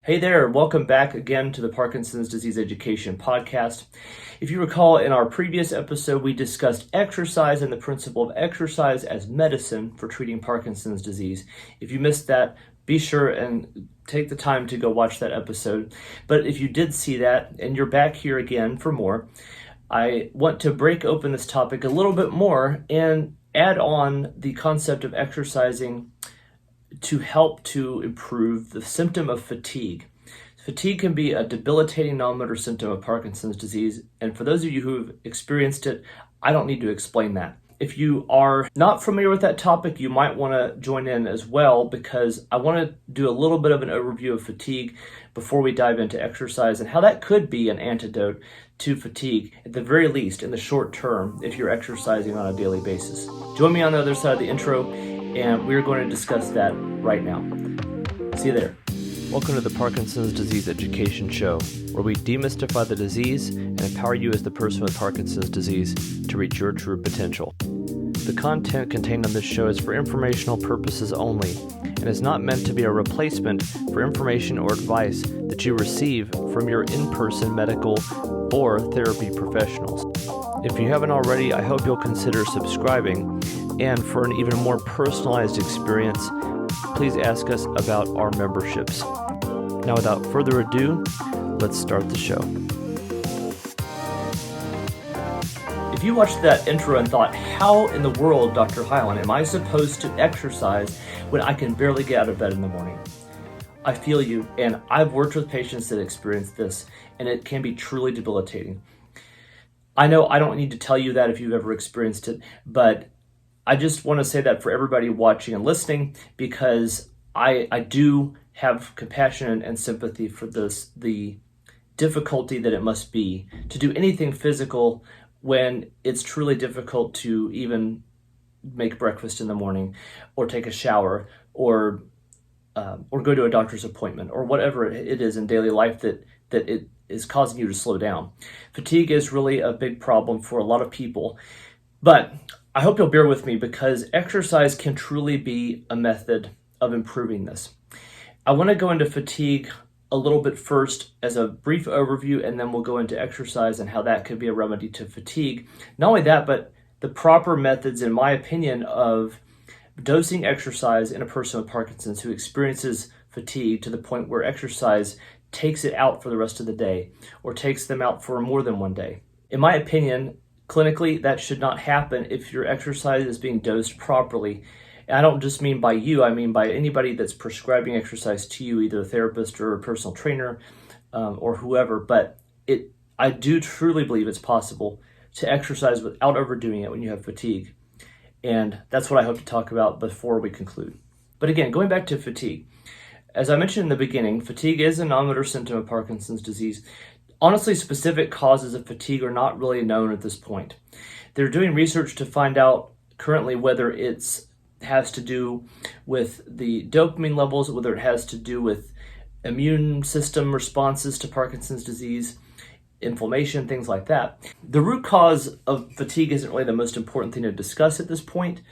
Hey there, welcome back again to the Parkinson's Disease Education Podcast. If you recall, in our previous episode, we discussed exercise and the principle of exercise as medicine for treating Parkinson's disease. If you missed that, be sure and take the time to go watch that episode. But if you did see that and you're back here again for more, I want to break open this topic a little bit more and add on the concept of exercising to help to improve the symptom of fatigue. Fatigue can be a debilitating non-motor symptom of Parkinson's disease, and for those of you who've experienced it, I don't need to explain that. If you are not familiar with that topic, you might want to join in as well, because I want to do a little bit of an overview of fatigue before we dive into exercise and how that could be an antidote to fatigue, at the very least in the short term, if you're exercising on a daily basis. Join me on the other side of the intro, and we're going to discuss that right now. See you there. Welcome to the Parkinson's Disease Education Show, where we demystify the disease and empower you as the person with Parkinson's disease to reach your true potential. The content contained on this show is for informational purposes only and is not meant to be a replacement for information or advice that you receive from your in-person medical or therapy professionals. If you haven't already, I hope you'll consider subscribing, and for an even more personalized experience, please ask us about our memberships. Now, without further ado, let's start the show. If you watched that intro and thought, how in the world, Dr. Hyland, am I supposed to exercise when I can barely get out of bed in the morning? I feel you, and I've worked with patients that experience this, and it can be truly debilitating. I know I don't need to tell you that if you've ever experienced it, but I just want to say that for everybody watching and listening, because I do have compassion and sympathy for the difficulty that it must be to do anything physical when it's truly difficult to even make breakfast in the morning, or take a shower, or go to a doctor's appointment, or whatever it is in daily life that it is causing you to slow down. Fatigue is really a big problem for a lot of people, but I hope you'll bear with me, because exercise can truly be a method of improving this. I want to go into fatigue a little bit first as a brief overview, and then we'll go into exercise and how that could be a remedy to fatigue. Not only that, but the proper methods, in my opinion, of dosing exercise in a person with Parkinson's who experiences fatigue to the point where exercise takes it out for the rest of the day, or takes them out for more than one day. In my opinion, clinically, that should not happen if your exercise is being dosed properly. And I don't just mean by you, I mean by anybody that's prescribing exercise to you, either a therapist or a personal trainer, or whoever. But I do truly believe it's possible to exercise without overdoing it when you have fatigue. And that's what I hope to talk about before we conclude. But again, going back to fatigue. As I mentioned in the beginning, fatigue is a non-motor symptom of Parkinson's disease. Honestly, specific causes of fatigue are not really known at this point. They're doing research to find out currently whether it has to do with the dopamine levels, whether it has to do with immune system responses to Parkinson's disease, inflammation, things like that. The root cause of fatigue isn't really the most important thing to discuss at this point,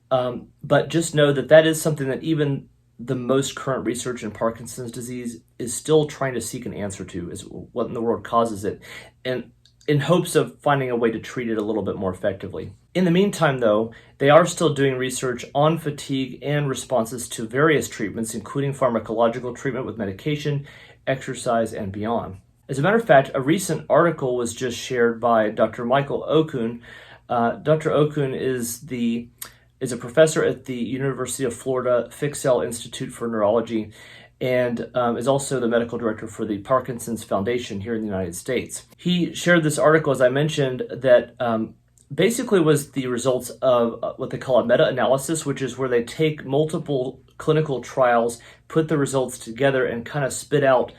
but just know that is something that even the most current research in Parkinson's disease is still trying to seek an answer to, is what in the world causes it, and in hopes of finding a way to treat it a little bit more effectively. In the meantime, though, they are still doing research on fatigue and responses to various treatments, including pharmacological treatment with medication, exercise, and beyond. As a matter of fact, a recent article was just shared by Dr. Michael Okun. Dr. Okun is a professor at the University of Florida Fiksel Institute for Neurology, and is also the medical director for the Parkinson's Foundation here in the United States. He shared this article, as I mentioned, that basically was the results of what they call a meta-analysis, which is where they take multiple clinical trials, put the results together, and kind of spit out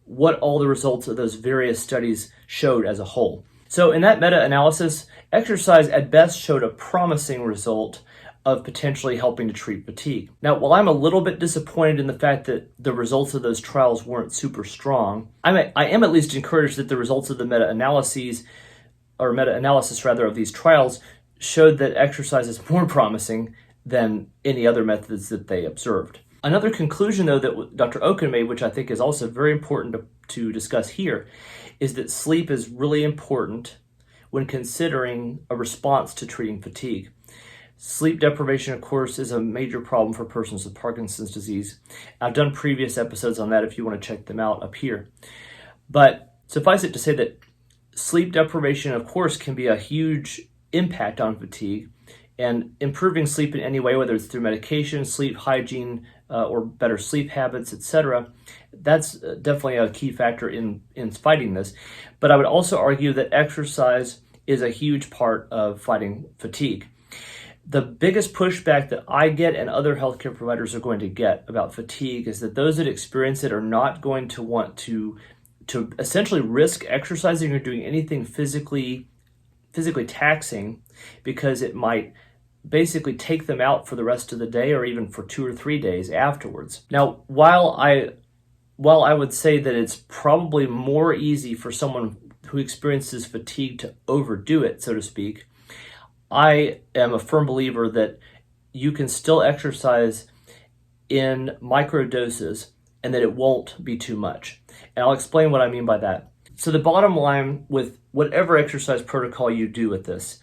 what all the results of those various studies showed as a whole. So in that meta-analysis, exercise at best showed a promising result of potentially helping to treat fatigue. Now, while I'm a little bit disappointed in the fact that the results of those trials weren't super strong, I am at least encouraged that the results of the meta-analysis of these trials showed that exercise is more promising than any other methods that they observed. Another conclusion, though, that Dr. Oken made, which I think is also very important to discuss here, is that sleep is really important when considering a response to treating fatigue. Sleep deprivation, of course, is a major problem for persons with Parkinson's disease. I've done previous episodes on that if you want to check them out up here. But suffice it to say that sleep deprivation, of course, can be a huge impact on fatigue, and improving sleep in any way, whether it's through medication, sleep hygiene, or better sleep habits, etc., that's definitely a key factor in fighting this. But I would also argue that exercise is a huge part of fighting fatigue. The biggest pushback that I get and other healthcare providers are going to get about fatigue is that those that experience it are not going to want to essentially risk exercising or doing anything physically taxing, because it might basically take them out for the rest of the day or even for 2 or 3 days afterwards. Now, while I would say that it's probably more easy for someone who experiences fatigue to overdo it, so to speak, I am a firm believer that you can still exercise in micro doses and that it won't be too much. And I'll explain what I mean by that. So the bottom line with whatever exercise protocol you do with this,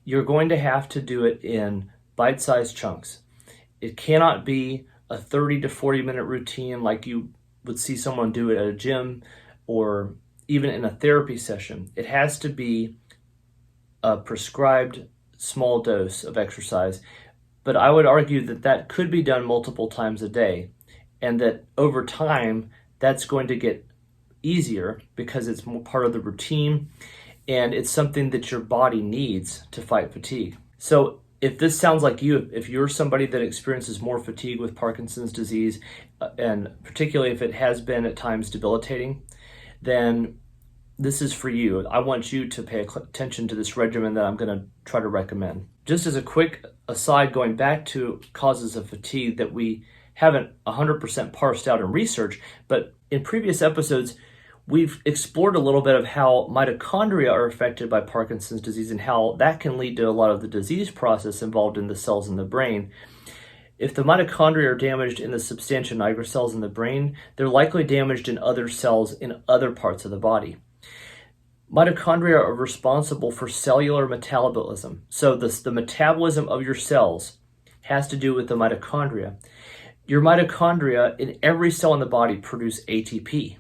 you're going to have to do it in bite-sized chunks. It cannot be a 30 to 40 minute routine like you would see someone do it at a gym or even in a therapy session. It has to be a prescribed small dose of exercise, but I would argue that that could be done multiple times a day, and that over time that's going to get easier because it's more part of the routine and it's something that your body needs to fight fatigue. So if this sounds like you, if you're somebody that experiences more fatigue with Parkinson's disease, and particularly if it has been at times debilitating, then this is for you. I want you to pay attention to this regimen that I'm going to try to recommend. Just as a quick aside, going back to causes of fatigue that we haven't 100% parsed out in research, but in previous episodes, we've explored a little bit of how mitochondria are affected by Parkinson's disease and how that can lead to a lot of the disease process involved in the cells in the brain. If the mitochondria are damaged in the substantia nigra cells in the brain, they're likely damaged in other cells in other parts of the body. Mitochondria are responsible for cellular metabolism. So the metabolism of your cells has to do with the mitochondria. Your mitochondria in every cell in the body produce ATP.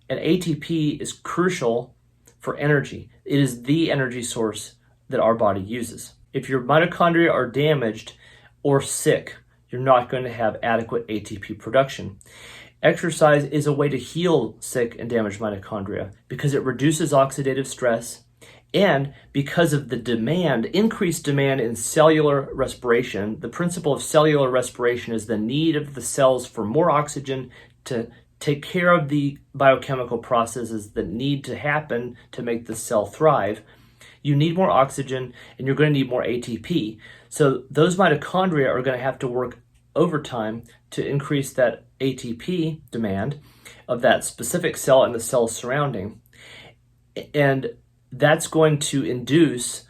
And ATP is crucial for energy. It is the energy source that our body uses. If your mitochondria are damaged or sick, you're not going to have adequate ATP production. Exercise is a way to heal sick and damaged mitochondria because it reduces oxidative stress, and because of the increased demand in cellular respiration. The principle of cellular respiration is the need of the cells for more oxygen to take care of the biochemical processes that need to happen to make the cell thrive. You need more oxygen and you're going to need more ATP. So those mitochondria are going to have to work overtime to increase that ATP demand of that specific cell and the cells surrounding. And that's going to induce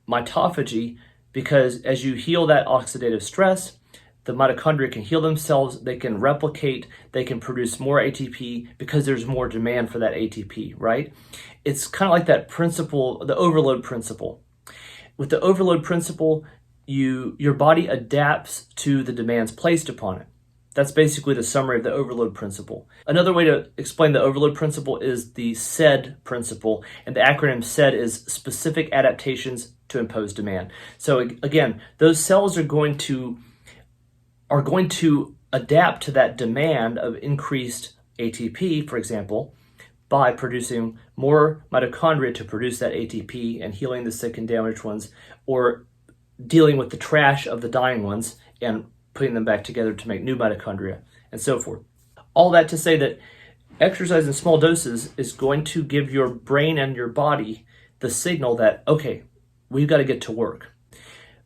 mitophagy, because as you heal that oxidative stress, the mitochondria can heal themselves, they can replicate, they can produce more ATP because there's more demand for that ATP, right? It's kind of like that principle, the overload principle. With the overload principle, your body adapts to the demands placed upon it. That's basically the summary of the overload principle. Another way to explain the overload principle is the SAID principle, and the acronym SAID is specific adaptations to impose demand. So again, those cells are going to adapt to that demand of increased ATP, for example, by producing more mitochondria to produce that ATP and healing the sick and damaged ones, or dealing with the trash of the dying ones and putting them back together to make new mitochondria, and so forth. All that to say that exercise in small doses is going to give your brain and your body the signal that, okay, we've got to get to work.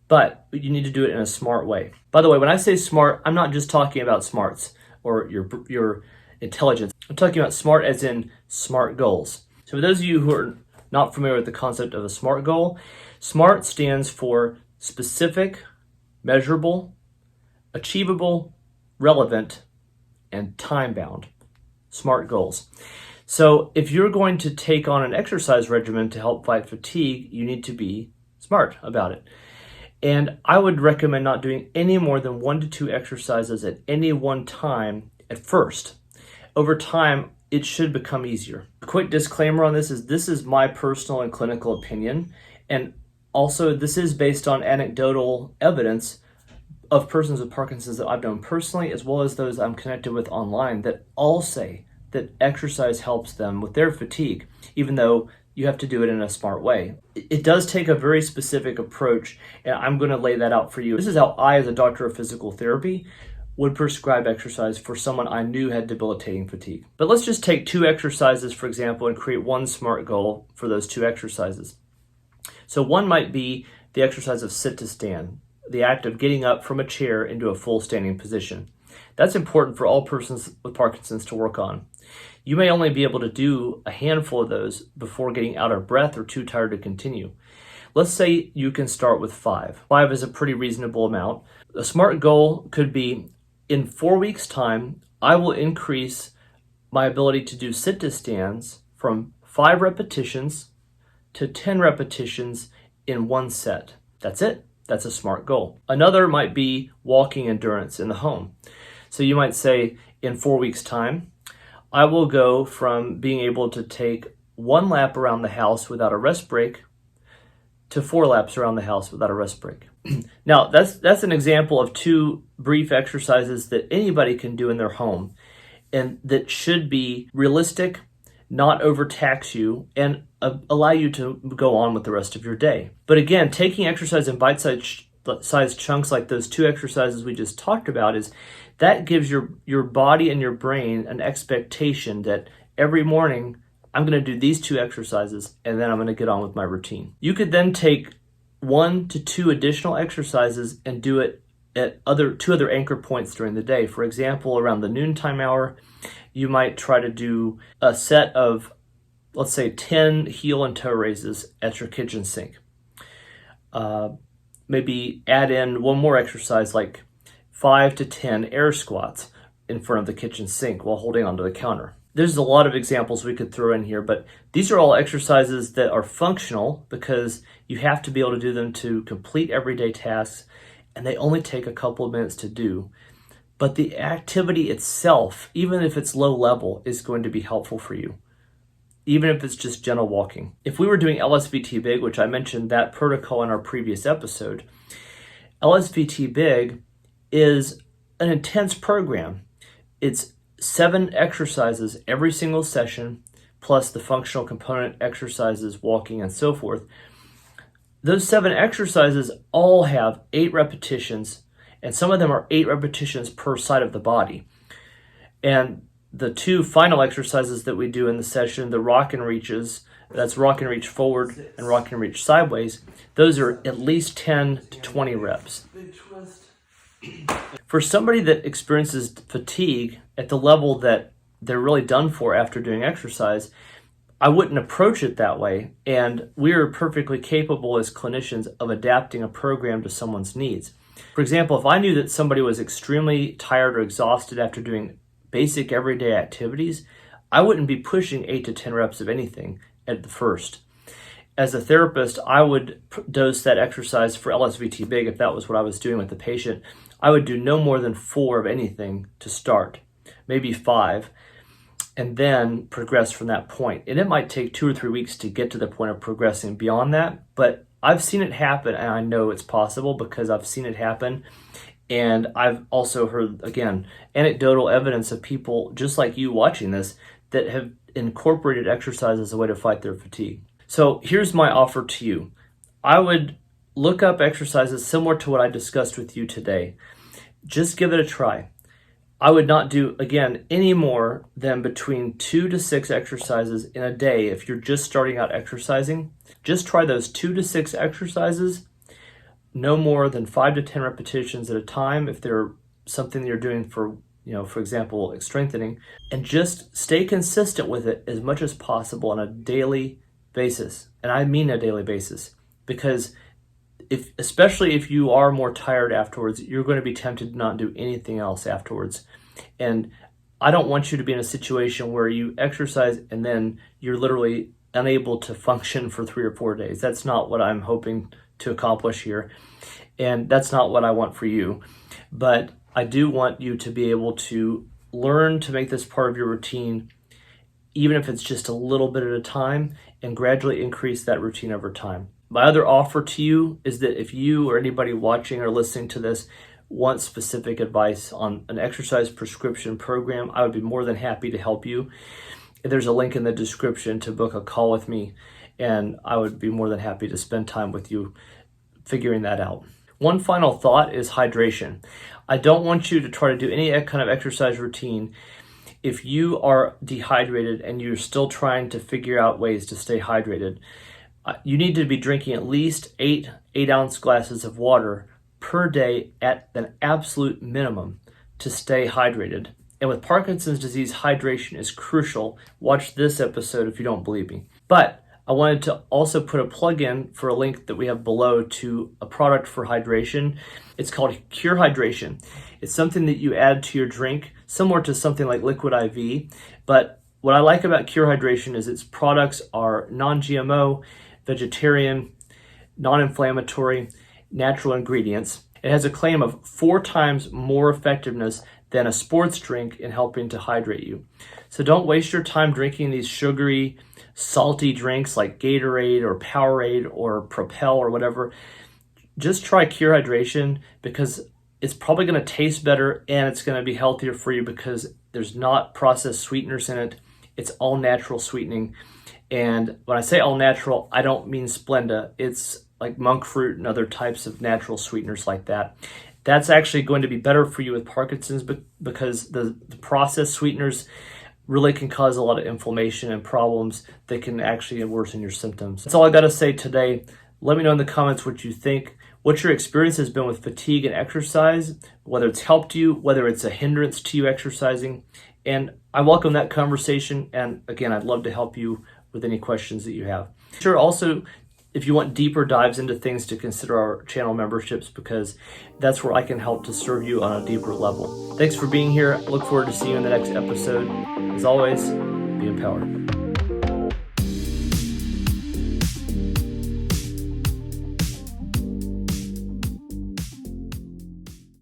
But you need to do it in a smart way. By the way, when I say smart, I'm not just talking about smarts or your intelligence. I'm talking about smart as in SMART goals. So for those of you who are not familiar with the concept of a SMART goal, SMART stands for specific, measurable, achievable, relevant, and time-bound. SMART goals. So if you're going to take on an exercise regimen to help fight fatigue, you need to be smart about it. And I would recommend not doing any more than 1 to 2 exercises at any one time at first. Over time, it should become easier. A quick disclaimer on this is my personal and clinical opinion. And also, this is based on anecdotal evidence of persons with Parkinson's that I've known personally, as well as those I'm connected with online, that all say that exercise helps them with their fatigue, even though you have to do it in a smart way. It does take a very specific approach, and I'm going to lay that out for you. This is how I, as a doctor of physical therapy, would prescribe exercise for someone I knew had debilitating fatigue. But let's just take 2 exercises, for example, and create one SMART goal for those 2 exercises. So one might be the exercise of sit to stand, the act of getting up from a chair into a full standing position. That's important for all persons with Parkinson's to work on. You may only be able to do a handful of those before getting out of breath or too tired to continue. Let's say you can start with 5. 5 is a pretty reasonable amount. A SMART goal could be, in 4 weeks' time, I will increase my ability to do sit-to-stands from 5 repetitions to 10 repetitions in one set. That's it. That's a SMART goal. Another might be walking endurance in the home. So you might say, in 4 weeks' time, I will go from being able to take 1 lap around the house without a rest break to 4 laps around the house without a rest break. Now, that's an example of 2 brief exercises that anybody can do in their home, and that should be realistic, not overtax you, and allow you to go on with the rest of your day. But again, taking exercise in bite-sized chunks like those 2 exercises we just talked about, that gives your body and your brain an expectation that every morning I'm going to do these 2 exercises and then I'm going to get on with my routine. You could then take 1 to 2 additional exercises and do it at 2 other anchor points during the day. For example, around the noontime hour, you might try to do a set of, let's say, 10 heel and toe raises at your kitchen sink. Maybe add in 1 more exercise like 5 to 10 air squats in front of the kitchen sink while holding onto the counter. There's a lot of examples we could throw in here, but these are all exercises that are functional because you have to be able to do them to complete everyday tasks, and they only take a couple of minutes to do. But the activity itself, even if it's low level, is going to be helpful for you, even if it's just gentle walking. If we were doing LSVT Big, which I mentioned that protocol in our previous episode, LSVT Big is an intense program. It's 7 exercises every single session, plus the functional component exercises, walking, and so forth. Those 7 exercises all have 8 repetitions, and some of them are 8 repetitions per side of the body. And the 2 final exercises that we do in the session, the rock and reaches, that's rock and reach forward and rock and reach sideways, those are at least 10 to 20 reps. For somebody that experiences fatigue at the level that they're really done for after doing exercise, I wouldn't approach it that way. And we are perfectly capable as clinicians of adapting a program to someone's needs. For example, if I knew that somebody was extremely tired or exhausted after doing basic everyday activities, I wouldn't be pushing 8 to 10 reps of anything at the first. As a therapist, I would dose that exercise for LSVT Big. If that was what I was doing with the patient, I would do no more than 4 of anything to start, maybe 5, and then progress from that point. And it might take 2 or 3 weeks to get to the point of progressing beyond that, but I've seen it happen, and I know it's possible because I've seen it happen. And I've also heard, again, anecdotal evidence of people just like you watching this that have incorporated exercise as a way to fight their fatigue. So here's my offer to you. I would look up exercises similar to what I discussed with you today. Just give it a try. I would not do, again, any more than between 2 to 6 exercises in a day if you're just starting out exercising. Just try those 2 to 6 exercises, no more than 5 to 10 repetitions at a time if they're something that you're doing for, for example, strengthening, and just stay consistent with it as much as possible on a daily basis. And I mean a daily basis, because especially if you are more tired afterwards, you're going to be tempted to not do anything else afterwards. And I don't want you to be in a situation where you exercise and then you're literally unable to function for 3 or 4 days. That's not what I'm hoping to accomplish here. And that's not what I want for you. But I do want you to be able to learn to make this part of your routine, even if it's just a little bit at a time, and gradually increase that routine over time. My other offer to you is that if you or anybody watching or listening to this want specific advice on an exercise prescription program, I would be more than happy to help you. There's a link in the description to book a call with me, and I would be more than happy to spend time with you figuring that out. One final thought is hydration. I don't want you to try to do any kind of exercise routine if you are dehydrated and you're still trying to figure out ways to stay hydrated. You need to be drinking at least 8-ounce glasses of water per day at an absolute minimum to stay hydrated. And with Parkinson's disease, hydration is crucial. Watch this episode if you don't believe me. But I wanted to also put a plug in for a link that we have below to a product for hydration. It's called Cure Hydration. It's something that you add to your drink, similar to something like Liquid IV. But what I like about Cure Hydration is its products are non-GMO, vegetarian, non-inflammatory, natural ingredients. It has a claim of 4 times more effectiveness than a sports drink in helping to hydrate you. So don't waste your time drinking these sugary, salty drinks like Gatorade or Powerade or Propel or whatever. Just try Cure Hydration, because it's probably going to taste better and it's going to be healthier for you because there's not processed sweeteners in it. It's all natural sweetening. And when I say all natural, I don't mean Splenda. It's like monk fruit and other types of natural sweeteners like that. That's actually going to be better for you with Parkinson's because the processed sweeteners really can cause a lot of inflammation and problems that can actually worsen your symptoms. That's all I got to say today. Let me know in the comments what you think, what your experience has been with fatigue and exercise, whether it's helped you, whether it's a hindrance to you exercising. And I welcome that conversation. And again, I'd love to help you with any questions that you have. Sure, also, if you want deeper dives into things, to consider our channel memberships, because that's where I can help to serve you on a deeper level. Thanks for being here. Look forward to seeing you in the next episode. As always, be empowered.